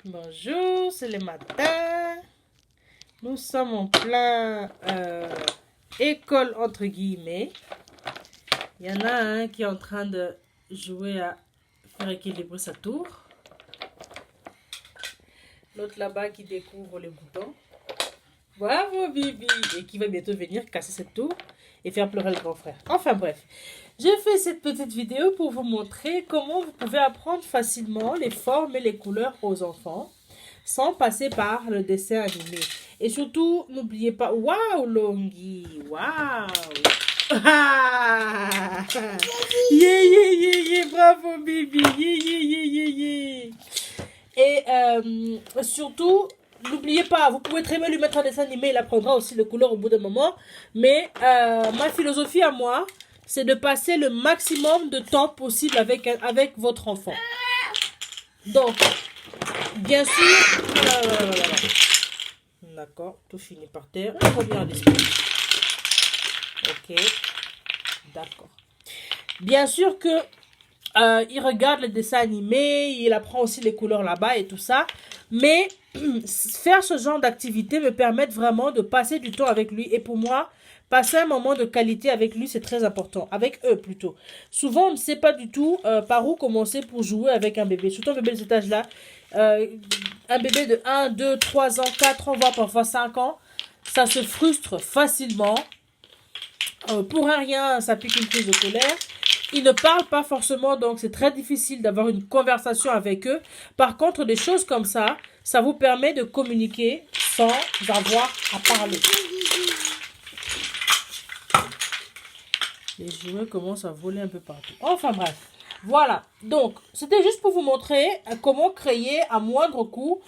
Bonjour, c'est le matin. Nous sommes en plein école entre guillemets. Il y en a un qui est en train de jouer à faire équilibrer sa tour. L'autre là-bas qui découvre les boutons. Bravo Bibi. Et qui va bientôt venir casser cette tour et faire pleurer le grand frère. Enfin bref. J'ai fait cette petite vidéo pour vous montrer comment vous pouvez apprendre facilement les formes et les couleurs aux enfants sans passer par le dessin animé. Et surtout, n'oubliez pas... Waouh, Longhi! Waouh! Ah! Yeah, yeah, yeah, yeah! Bravo, Bibi! Yeah, yeah, yeah, yeah, yeah! Et surtout... N'oubliez pas, vous pouvez très bien lui mettre un dessin animé, il apprendra aussi les couleurs au bout d'un moment. Mais ma philosophie à moi, c'est de passer le maximum de temps possible avec votre enfant. Donc, bien sûr... D'accord, tout finit par terre. On revient en discussion. Ok, d'accord. Bien sûr que il regarde les dessins animés, il apprend aussi les couleurs là-bas et tout ça. Mais faire ce genre d'activité me permet vraiment de passer du temps avec lui. Et pour moi, passer un moment de qualité avec lui, c'est très important. Avec eux, plutôt. Souvent, on ne sait pas du tout par où commencer pour jouer avec un bébé. Surtout un bébé de cet âge-là. Un bébé de 1, 2, 3 ans, 4 ans, voire parfois 5 ans. Ça se frustre facilement. Pour rien, ça pique une crise de colère. Ils ne parlent pas forcément, donc c'est très difficile d'avoir une conversation avec eux. Par contre, des choses comme ça, ça vous permet de communiquer sans avoir à parler. Les jouets commencent à voler un peu partout. Enfin bref, voilà. Donc, c'était juste pour vous montrer comment créer à moindre coût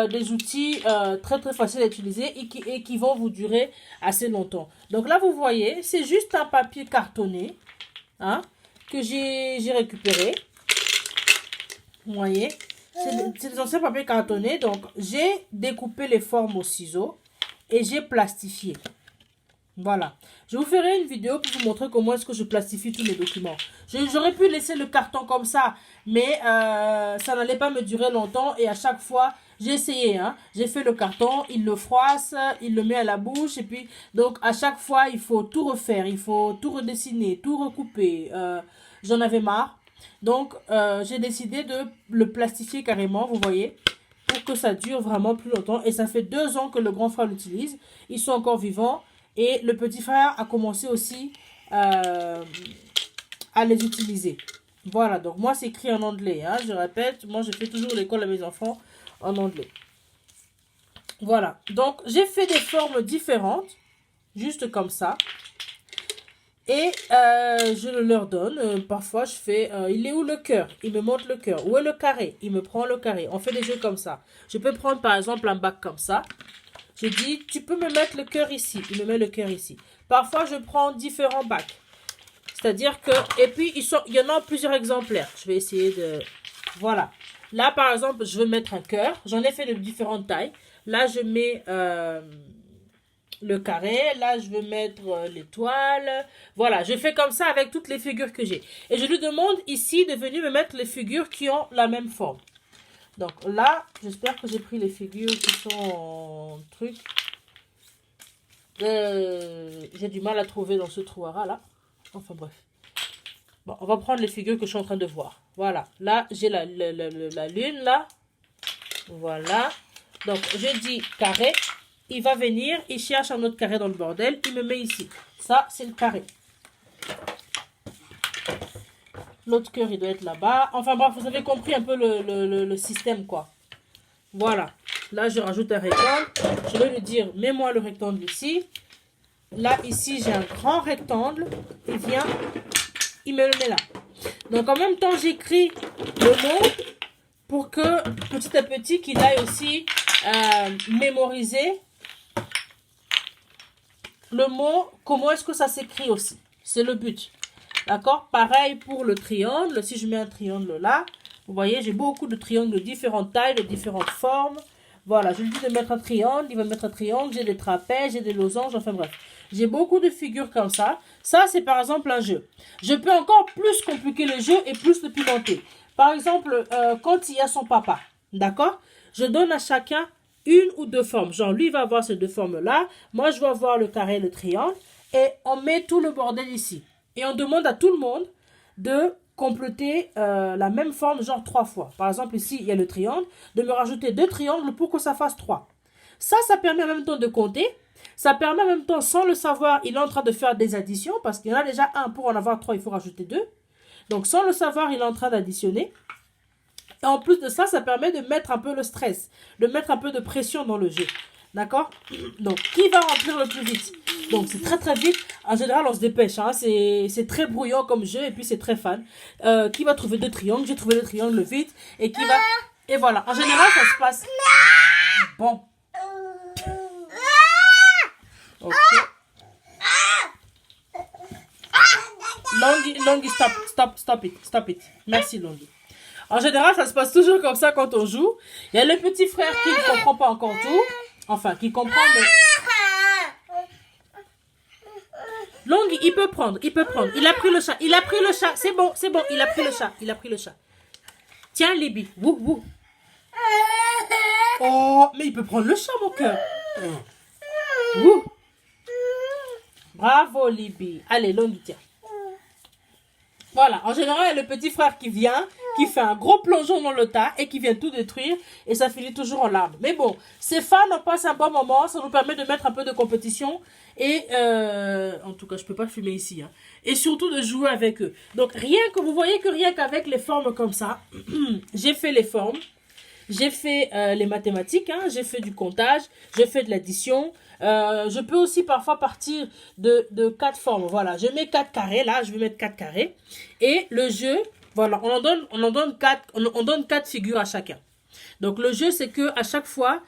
des outils très très faciles à utiliser et qui vont vous durer assez longtemps. Donc là, vous voyez, c'est juste un papier cartonné. Hein, que j'ai récupéré. Vous voyez, c'est des anciens papiers cartonnés. Donc, j'ai découpé les formes au ciseau et j'ai plastifié. Voilà. Je vous ferai une vidéo pour vous montrer comment est-ce que je plastifie tous mes documents. J'aurais pu laisser le carton comme ça, mais ça n'allait pas me durer longtemps. Et à chaque fois, j'ai essayé. Hein, j'ai fait le carton, il le froisse, il le met à la bouche. Et puis, donc, à chaque fois, il faut tout refaire. Il faut tout redessiner, tout recouper. J'en avais marre. Donc, j'ai décidé de le plastifier carrément, vous voyez, pour que ça dure vraiment plus longtemps. Et ça fait 2 ans que le grand frère l'utilise. Ils sont encore vivants. Et le petit frère a commencé aussi à les utiliser. Voilà, donc moi c'est écrit en anglais. Hein, je répète, moi je fais toujours l'école à mes enfants en anglais. Voilà, donc j'ai fait des formes différentes, juste comme ça. Et je leur donne, parfois je fais, il est où le cœur? Il me montre le cœur. Où est le carré? Il me prend le carré. On fait des jeux comme ça. Je peux prendre par exemple un bac comme ça. Je dis, tu peux me mettre le cœur ici. Il me met le cœur ici. Parfois, je prends différents bacs. C'est-à-dire que... Et puis, il y en a plusieurs exemplaires. Je vais essayer de... Voilà. Là, par exemple, je veux mettre un cœur. J'en ai fait de différentes tailles. Là, je mets le carré. Là, je veux mettre l'étoile. Voilà. Je fais comme ça avec toutes les figures que j'ai. Et je lui demande ici de venir me mettre les figures qui ont la même forme. Donc là, j'espère que j'ai pris les figures qui sont en truc. J'ai du mal à trouver dans ce trou-là. Là. Enfin bref. Bon, on va prendre les figures que je suis en train de voir. Voilà. Là, j'ai la lune là. Voilà. Donc, je dis carré. Il va venir. Il cherche un autre carré dans le bordel. Il me met ici. Ça, c'est le carré. L'autre cœur, il doit être là-bas. Enfin bref, vous avez compris un peu le système, quoi. Voilà. Là, je rajoute un rectangle. Je vais lui dire, mets-moi le rectangle ici. Là, ici, j'ai un grand rectangle. Il vient, il me le met là. Donc, en même temps, j'écris le mot pour que, petit à petit, qu'il aille aussi mémoriser le mot. Comment est-ce que ça s'écrit aussi? C'est le but. D'accord? Pareil pour le triangle. Si je mets un triangle là, vous voyez, j'ai beaucoup de triangles de différentes tailles, de différentes formes. Voilà, je lui dis de mettre un triangle, il va mettre un triangle. J'ai des trapèzes, j'ai des losanges, enfin bref. J'ai beaucoup de figures comme ça. Ça, c'est par exemple un jeu. Je peux encore plus compliquer le jeu et plus le pimenter. Par exemple, quand il y a son papa. D'accord? Je donne à chacun une ou deux formes. Genre, lui va avoir ces deux formes-là. Moi, je vais avoir le carré et le triangle. Et on met tout le bordel ici. Et on demande à tout le monde de compléter la même forme, genre 3 fois. Par exemple, ici, il y a le triangle. De me rajouter 2 triangles pour que ça fasse 3. Ça permet en même temps de compter. Ça permet en même temps, sans le savoir, il est en train de faire des additions. Parce qu'il y en a déjà un. Pour en avoir 3, il faut rajouter 2. Donc, sans le savoir, il est en train d'additionner. Et en plus de ça, ça permet de mettre un peu le stress, de mettre un peu de pression dans le jeu. D'accord? Donc, qui va remplir le plus vite? Donc, c'est très très vite. En général, on se dépêche. Hein. C'est très brouillon comme jeu et puis c'est très fan. Qui va trouver 2 triangles? J'ai trouvé le triangle vite. Et qui va... Et voilà. En général, ça se passe... Bon. Ok. Longy, stop it. Merci, Longy. En général, ça se passe toujours comme ça quand on joue. Il y a le petit frère qui ne comprend pas encore tout. Enfin, qui comprend, mais... Longy, il peut prendre. Il a pris le chat. C'est bon, il a pris le chat. Tiens, Libby. Wouh. Oh, mais il peut prendre le chat, mon cœur. Wouh. Bravo, Libby. Allez, Longy, tiens. Voilà, en général, il y a le petit frère qui vient, qui fait un gros plongeon dans le tas et qui vient tout détruire et ça finit toujours en larmes. Mais bon, ces fans, on passe un bon moment, ça nous permet de mettre un peu de compétition et, en tout cas, je peux pas filmer ici, hein, et surtout de jouer avec eux. Donc, vous voyez que rien qu'avec les formes comme ça, j'ai fait les formes, j'ai fait les mathématiques, hein, j'ai fait du comptage, j'ai fait de l'addition. Je peux aussi parfois partir de 4 formes. Voilà, je mets 4 carrés. Là, je vais mettre 4 carrés. Et le jeu, voilà, on donne 4 figures à chacun. Donc, le jeu, c'est que à chaque fois,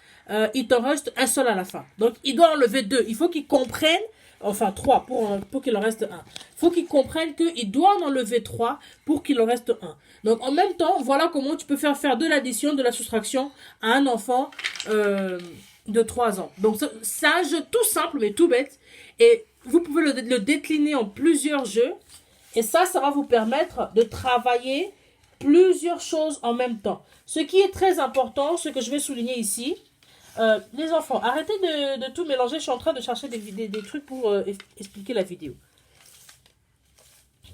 il t'en reste un seul à la fin. Donc, il doit enlever 2. Il faut qu'il comprenne, enfin 3 pour qu'il en reste 1. Il faut qu'il comprenne qu'il doit en enlever 3 pour qu'il en reste 1. Donc, en même temps, voilà comment tu peux faire de l'addition, de la soustraction à un enfant de 3 ans. Donc, c'est un jeu tout simple, mais tout bête. Et vous pouvez le décliner en plusieurs jeux. Et ça va vous permettre de travailler plusieurs choses en même temps. Ce qui est très important, ce que je vais souligner ici, les enfants, arrêtez de tout mélanger. Je suis en train de chercher des trucs pour expliquer la vidéo.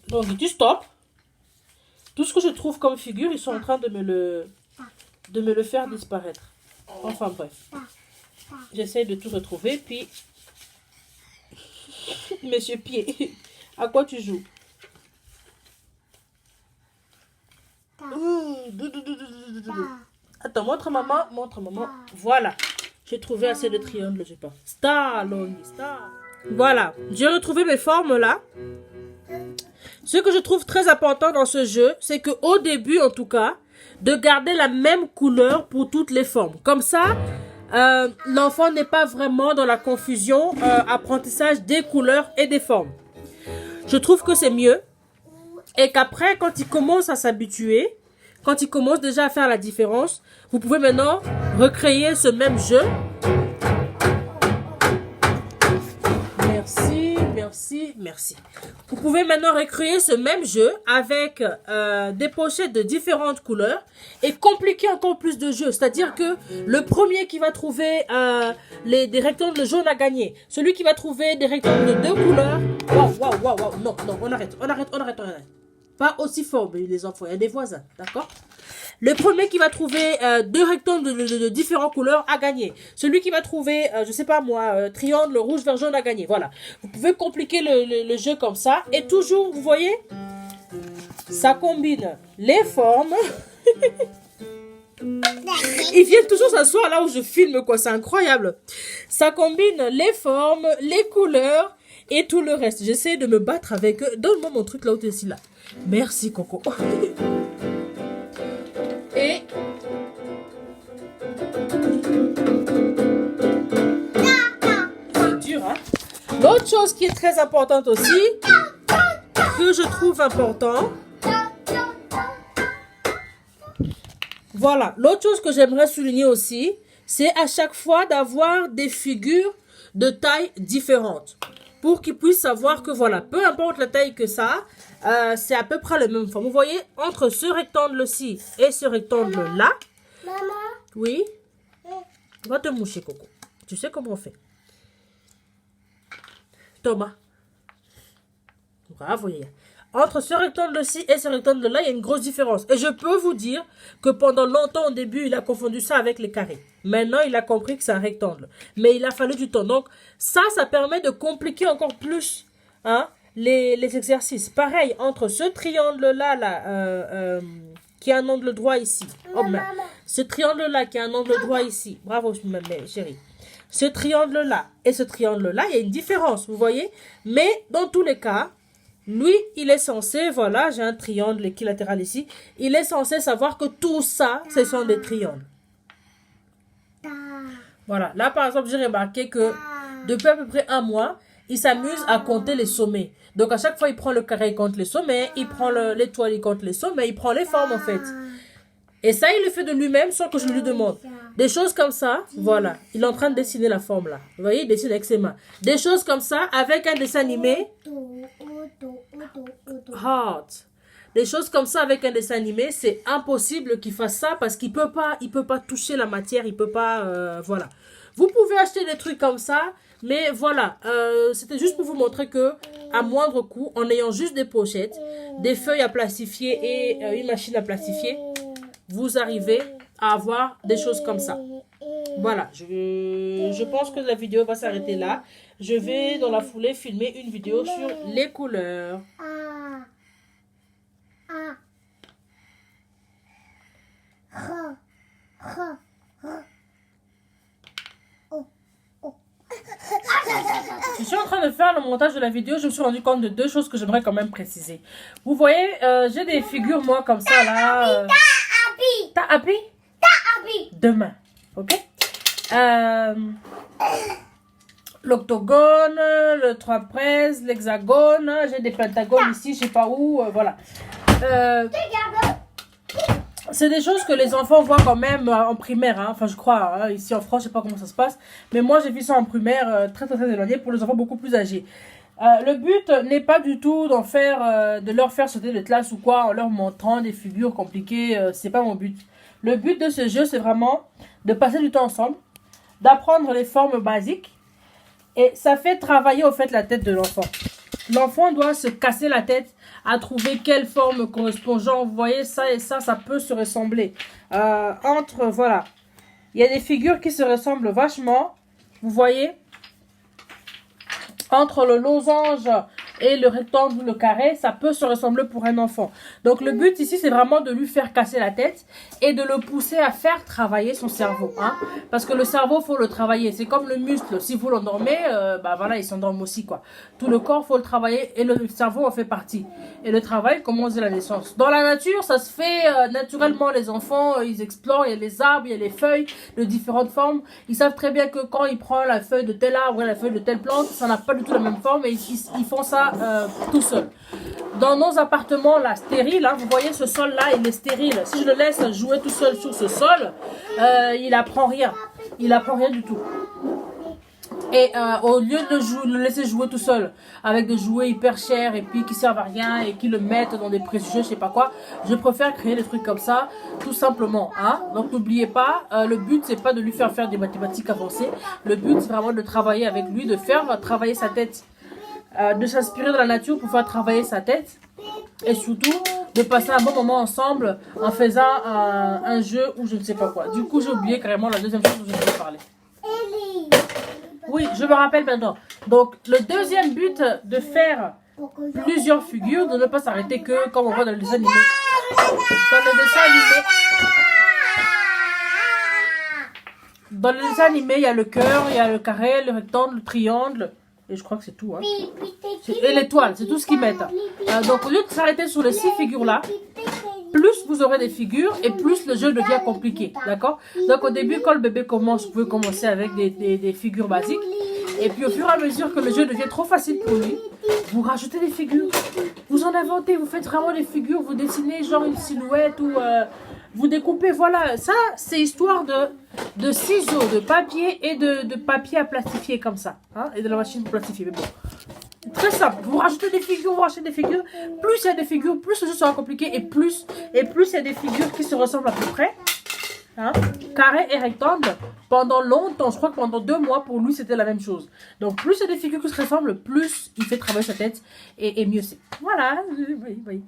Donc, tu stop. Tout ce que je trouve comme figure, ils sont en train de me le faire disparaître. Enfin, bref. J'essaie de tout retrouver, puis... Monsieur Pied, à quoi tu joues? Attends, montre maman. Voilà. J'ai trouvé assez de triangles, je sais pas. Star. Voilà. J'ai retrouvé mes formes là. Ce que je trouve très important dans ce jeu, c'est qu'au début, en tout cas, de garder la même couleur pour toutes les formes. Comme ça, l'enfant n'est pas vraiment dans la confusion, apprentissage des couleurs et des formes. Je trouve que c'est mieux. Et qu'après, quand il commence à s'habituer, quand il commence déjà à faire la différence, vous pouvez maintenant recréer ce même jeu. Merci. Vous pouvez maintenant recréer ce même jeu avec des pochettes de différentes couleurs et compliquer encore plus de jeux. C'est-à-dire que le premier qui va trouver des rectangles jaunes a gagné. Celui qui va trouver des rectangles de 2 couleurs... Waouh. Non, on arrête. Pas aussi fort, les enfants. Il y a des voisins, d'accord? Le premier qui va trouver 2 rectangles de différentes couleurs a gagné. Celui qui va trouver, je sais pas moi, triangle rouge, vert, jaune a gagné. Voilà. Vous pouvez compliquer le jeu comme ça. Et toujours, vous voyez, ça combine les formes. Ils viennent toujours s'asseoir là où je filme, quoi. C'est incroyable. Ça combine les formes, les couleurs et tout le reste. J'essaie de me battre avec eux. Donne-moi mon truc là où tu es ici, là. Merci, Coco. Et... c'est dur, hein? L'autre chose qui est très importante aussi, que je trouve important... Voilà, l'autre chose que j'aimerais souligner aussi, c'est à chaque fois d'avoir des figures de taille différentes. Pour qu'ils puissent savoir que voilà, peu importe la taille que ça a, c'est à peu près la même forme. Vous voyez, entre ce rectangle-ci et ce rectangle-là, Oui? Va te moucher, Coco. Tu sais comment on fait. Thomas. Bravo, Yaya. Entre ce rectangle-ci et ce rectangle-là, il y a une grosse différence. Et je peux vous dire que pendant longtemps, au début, il a confondu ça avec les carrés. Maintenant, il a compris que c'est un rectangle. Mais il a fallu du temps. Donc, ça permet de compliquer encore plus hein, les exercices. Pareil, entre ce triangle-là, qui a un angle droit ici. Oh, ce triangle-là qui a un angle droit ici. Bravo, ma chérie. Ce triangle-là et ce triangle-là, il y a une différence, vous voyez. Mais dans tous les cas, lui, il est censé, voilà, j'ai un triangle équilatéral ici. Il est censé savoir que tout ça, ce sont des triangles. Voilà, là par exemple, j'ai remarqué que depuis à peu près un mois, il s'amuse à compter les sommets. Donc à chaque fois, il prend le carré, il compte les sommets, il prend l'étoile, il compte les sommets, il prend les formes en fait. Et ça, il le fait de lui-même sans que je lui demande. Des choses comme ça, voilà. Il est en train de dessiner la forme là. Vous voyez, il dessine avec ses mains. Des choses comme ça, avec un dessin animé. Heart. Des choses comme ça avec un dessin animé, c'est impossible qu'il fasse ça parce qu'il peut pas toucher la matière, il peut pas, voilà. Vous pouvez acheter des trucs comme ça, mais voilà. C'était juste pour vous montrer que, à moindre coût, en ayant juste des pochettes, des feuilles à plastifier et une machine à plastifier, vous arrivez à avoir des choses comme ça. Voilà, je pense que la vidéo va s'arrêter là. Je vais dans la foulée filmer une vidéo sur les couleurs. Je suis en train de faire le montage de la vidéo. Je me suis rendu compte de deux choses que j'aimerais quand même préciser. Vous voyez, j'ai des figures moi comme ça là. T'as happy? Demain, ok? L'octogone, le trapèze, l'hexagone. J'ai des pentagones ici, je sais pas où, voilà. C'est des choses que les enfants voient quand même en primaire, hein. Enfin je crois, hein. Ici en France, je sais pas comment ça se passe. Mais moi j'ai vu ça en primaire, très éloigné pour les enfants beaucoup plus âgés. Le but n'est pas du tout de leur faire sauter de classe ou quoi en leur montrant des figures compliquées, c'est pas mon but. Le but de ce jeu, c'est vraiment de passer du temps ensemble, d'apprendre les formes basiques et ça fait travailler au fait la tête de l'enfant. L'enfant doit se casser la tête à trouver quelle forme correspond. Genre, vous voyez, ça et ça peut se ressembler. Voilà, il y a des figures qui se ressemblent vachement, vous voyez. Entre le losange et le rectangle ou le carré, ça peut se ressembler pour un enfant. Donc le but ici, c'est vraiment de lui faire casser la tête et de le pousser à faire travailler son cerveau. Hein? Parce que le cerveau, faut le travailler. C'est comme le muscle. Si vous l'endormez, bah voilà, il s'endorme aussi, quoi. Tout le corps, faut le travailler et le cerveau en fait partie. Et le travail commence dès la naissance. Dans la nature, ça se fait naturellement. Les enfants, ils explorent. Il y a les arbres, il y a les feuilles de différentes formes. Ils savent très bien que quand ils prennent la feuille de tel arbre et la feuille de telle plante, ça n'a pas du tout la même forme et ils font ça tout seul. Dans nos appartements là stériles, hein, vous voyez ce sol là, il est stérile. Si je le laisse jouer tout seul sur ce sol, il apprend rien. Il apprend rien du tout. Et au lieu de le laisser jouer tout seul avec des jouets hyper chers et puis qui servent à rien et qui le mettent dans des préjugés, je sais pas quoi, je préfère créer des trucs comme ça tout simplement. Hein. Donc n'oubliez pas, le but c'est pas de lui faire des mathématiques avancées. Le but c'est vraiment de travailler avec lui, de faire travailler sa tête, de s'inspirer de la nature pour faire travailler sa tête et surtout de passer un bon moment ensemble en faisant un jeu ou je ne sais pas quoi. Du coup j'ai oublié carrément la deuxième chose dont je voulais parler. Oui, je me rappelle maintenant. Donc, le deuxième but de faire plusieurs figures, de ne pas s'arrêter que comme on voit dans les animés. Dans les dessins animés, il y a le cœur, il y a le carré, le rectangle, le triangle. Et je crois que c'est tout. Hein. Et l'étoile, c'est tout ce qu'ils mettent. Donc, au lieu de s'arrêter sur les 6 figures-là, plus vous aurez des figures et plus le jeu devient compliqué, d'accord? Donc au début, quand le bébé commence, vous pouvez commencer avec des figures basiques. Et puis au fur et à mesure que le jeu devient trop facile pour lui, vous rajoutez des figures. Vous en inventez, vous faites vraiment des figures, vous dessinez genre une silhouette ou vous découpez, voilà. Ça, c'est histoire de ciseaux, de papier et de papier à plastifier comme ça. Hein, et de la machine pour plastifier, mais bon. Très simple, vous rajoutez des figures, vous rachetez des figures, plus il y a des figures, plus le jeu sera compliqué et plus il y a des figures qui se ressemblent à peu près, Hein? Carré et rectangle, pendant longtemps, je crois que pendant 2 mois, pour lui, c'était la même chose. Donc, plus c'est des figures qui se ressemblent, plus il fait travailler sa tête et mieux c'est. Voilà. Oui, oui, oui.